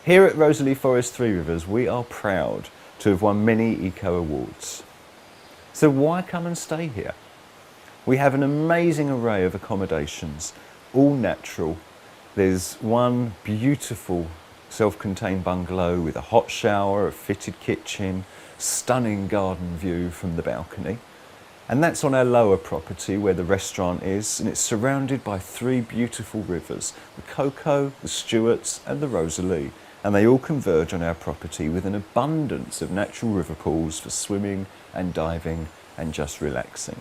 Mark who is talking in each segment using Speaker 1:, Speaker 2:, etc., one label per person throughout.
Speaker 1: Here at Rosalie Forest Three Rivers, we are proud to have won many eco awards. So why come and stay here? We have an amazing array of accommodations, all natural. There's one beautiful self-contained bungalow with a hot shower, a fitted kitchen, stunning garden view from the balcony. And that's on our lower property where the restaurant is, and it's surrounded by three beautiful rivers, the Coco, the Stewarts and the Rosalie. And they all converge on our property with an abundance of natural river pools for swimming and diving and just relaxing.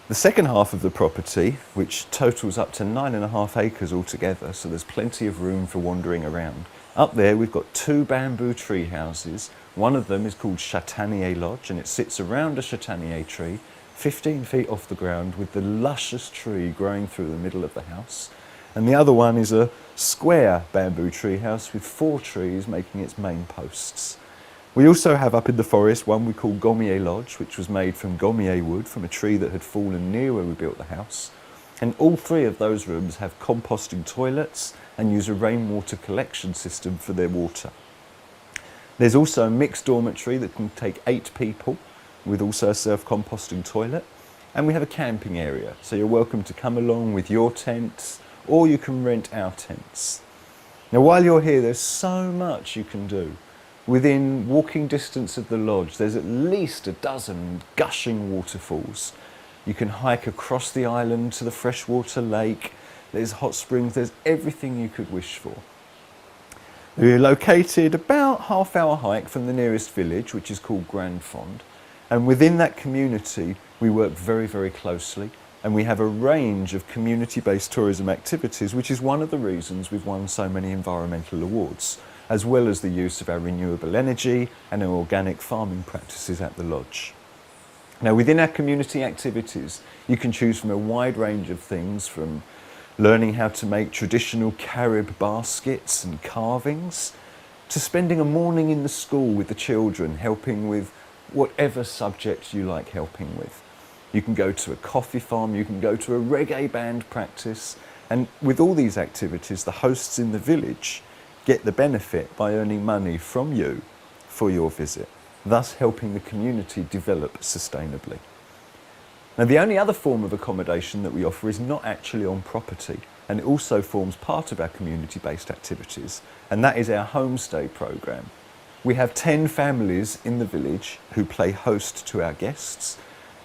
Speaker 1: The second half of the property, which totals up to 9.5 acres altogether, so there's plenty of room for wandering around. Up there we've got 2 bamboo tree houses. One of them is called Chatanier Lodge, and it sits around a Chatanier tree, 15 feet off the ground, with the luscious tree growing through the middle of the house. And the other one is a square bamboo tree house with 4 trees making its main posts. We also have up in the forest one we call Gommier Lodge, which was made from gommier wood from a tree that had fallen near where we built the house. And all 3 of those rooms have composting toilets and use a rainwater collection system for their water. There's also a mixed dormitory that can take 8 people with also a self-composting toilet. And we have a camping area, so you're welcome to come along with your tents, or you can rent our tents. Now while you're here, there's so much you can do. Within walking distance of the lodge, there's at least a dozen gushing waterfalls. You can hike across the island to the freshwater lake. There's hot springs, there's everything you could wish for. We're located about half-hour hike from the nearest village, which is called Grand Fond. And within that community, we work very, very closely. And we have a range of community-based tourism activities, which is one of the reasons we've won so many environmental awards, as well as the use of our renewable energy and our organic farming practices at the lodge. Now within our community activities, you can choose from a wide range of things, from learning how to make traditional Carib baskets and carvings, to spending a morning in the school with the children, helping with whatever subject you like helping with. You can go to a coffee farm, you can go to a reggae band practice, and with all these activities, the hosts in the village get the benefit by earning money from you for your visit, thus helping the community develop sustainably. Now the only other form of accommodation that we offer is not actually on property, and it also forms part of our community-based activities, and that is our homestay program. We have 10 families in the village who play host to our guests,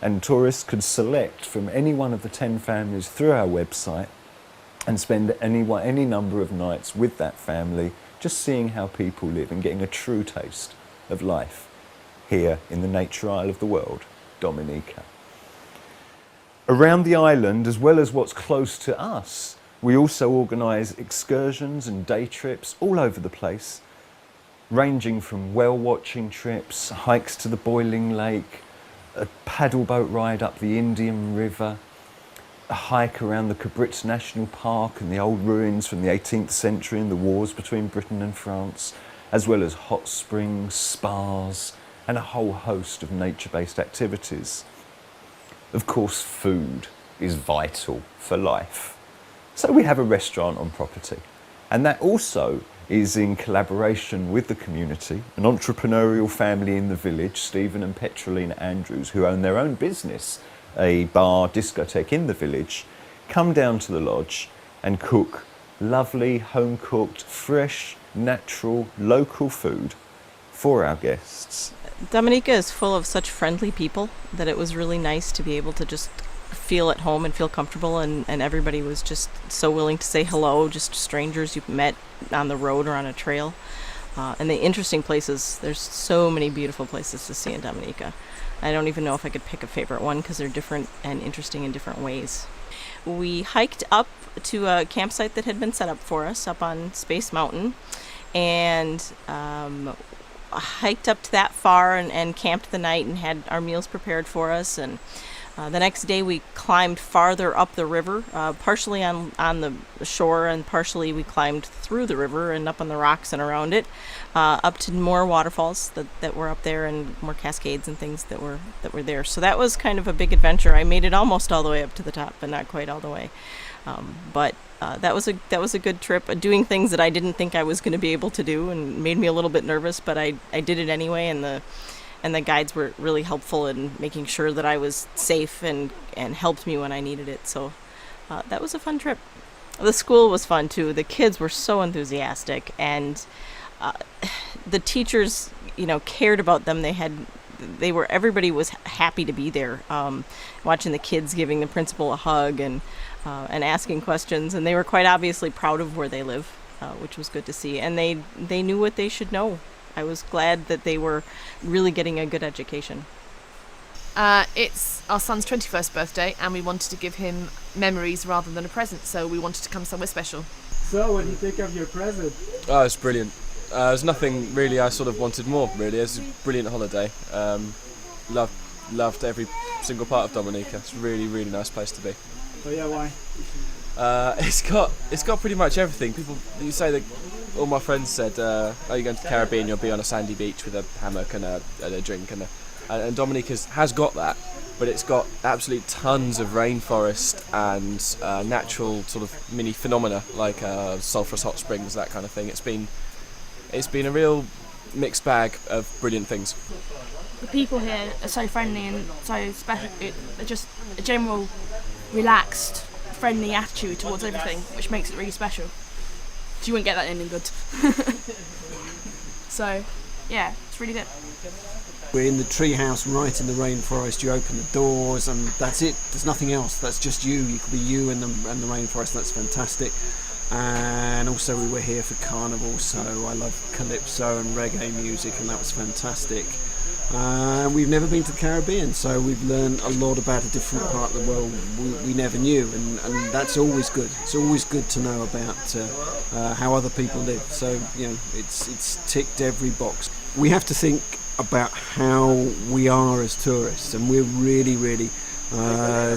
Speaker 1: and tourists can select from any one of the 10 families through our website and spend any number of nights with that family, just seeing how people live and getting a true taste of life here in the nature isle of the world, Dominica. Around the island, as well as what's close to us, we also organise excursions and day trips all over the place, ranging from whale watching trips, hikes to the Boiling Lake, a paddle boat ride up the Indian River, a hike around the Cabritz National Park and the old ruins from the 18th century and the wars between Britain and France, as well as hot springs, spas, and a whole host of nature-based activities. Of course, food is vital for life. So we have a restaurant on property, and that also is in collaboration with the community, an entrepreneurial family in the village, Stephen and Petrolina Andrews, who own their own business, a bar discotheque in the village, come down to the lodge and cook lovely, home-cooked, fresh, natural, local food for our guests.
Speaker 2: Dominica is full of such friendly people that it was really nice to be able to just feel at home and feel comfortable, and everybody was just so willing to say hello, just strangers you've met on the road or on a trail. And the interesting places, there's so many beautiful places to see in Dominica. I don't even know if I could pick a favorite one because they're different and interesting in different ways. We hiked up to a campsite that had been set up for us up on Space Mountain, and hiked up to that far and camped the night and had our meals prepared for us. And the next day we climbed farther up the river, partially on the shore, and partially we climbed through the river and up on the rocks and around it, up to more waterfalls that were up there, and more cascades and things that were there. So that was kind of a big adventure. I made it almost all the way up to the top, but not quite all the way. But that was a good trip. Doing things that I didn't think I was going to be able to do, and made me a little bit nervous, but I did it anyway. And the guides were really helpful in making sure that I was safe and helped me when I needed it. So that was a fun trip. The school was fun too. The kids were so enthusiastic, and the teachers, cared about them. Everybody was happy to be there. Watching the kids giving the principal a hug and asking questions, and they were quite obviously proud of where they live, which was good to see. And they knew what they should know. I was glad that they were really getting a good education.
Speaker 3: It's our son's 21st birthday, and we wanted to give him memories rather than a present, so we wanted to come somewhere special.
Speaker 4: So, what do you think of your present?
Speaker 5: Oh, it's brilliant. There's nothing really I sort of wanted more, really. It's a brilliant holiday. Loved every single part of Dominica. It's a really, really nice place to be.
Speaker 4: Oh yeah, why?
Speaker 5: It's got pretty much everything. You say that all my friends said, "Oh, you're going to the Caribbean, you'll be on a sandy beach with a hammock and a drink," and Dominica has got that, but it's got absolutely tons of rainforest and natural sort of mini phenomena like sulphurous hot springs, that kind of thing. It's been a real mixed bag of brilliant things.
Speaker 6: The people here are so friendly and so special. They're just a general relaxed, friendly attitude towards everything, which makes it really special. You wouldn't get that in England. So, yeah, it's really good.
Speaker 7: We're in the tree house right in the rainforest. You open the doors and that's it. There's nothing else. That's just you. You could be you and the rainforest. That's fantastic. And also we were here for Carnival, so I love calypso and reggae music, and that was fantastic. We've never been to the Caribbean, so we've learned a lot about a different part of the world we never knew, and that's always good. It's always good to know about how other people live. So it's ticked every box. We have to think about how we are as tourists, and we're really, really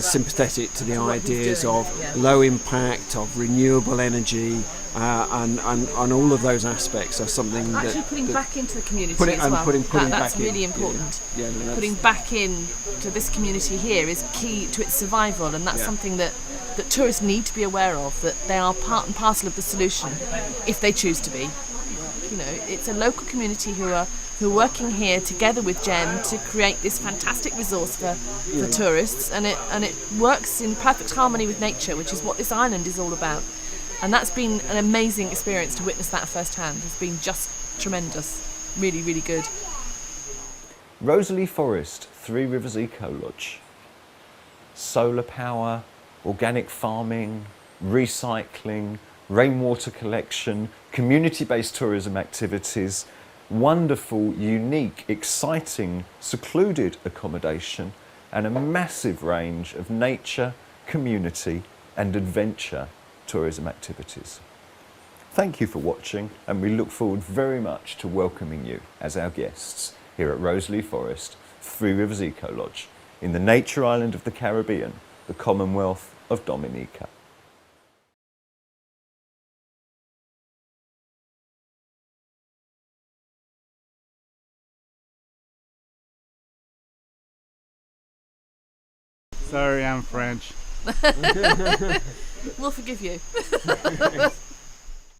Speaker 7: sympathetic to the ideas of low impact, of renewable energy, and all of those aspects are something
Speaker 3: actually putting back into the community
Speaker 7: putting
Speaker 3: as well.
Speaker 7: Putting
Speaker 3: That's
Speaker 7: back
Speaker 3: really
Speaker 7: in.
Speaker 3: important.
Speaker 7: Yeah, no,
Speaker 3: putting back in to this community here is key to its survival, and that's something that tourists need to be aware of, that they are part and parcel of the solution if they choose to be. It's a local community who are working here together with GEM to create this fantastic resource for tourists, and it works in perfect harmony with nature, which is what this island is all about. And that's been an amazing experience to witness that firsthand. It's been just tremendous. Really, really good.
Speaker 1: Rosalie Forest, Three Rivers Eco Lodge. Solar power, organic farming, recycling, rainwater collection, community-based tourism activities, wonderful, unique, exciting, secluded accommodation, and a massive range of nature, community and adventure tourism activities. Thank you for watching, and we look forward very much to welcoming you as our guests here at Rosalie Forest, Three Rivers Eco Lodge, in the nature island of the Caribbean, the Commonwealth of Dominica.
Speaker 4: Sorry, I'm French.
Speaker 3: We'll forgive you.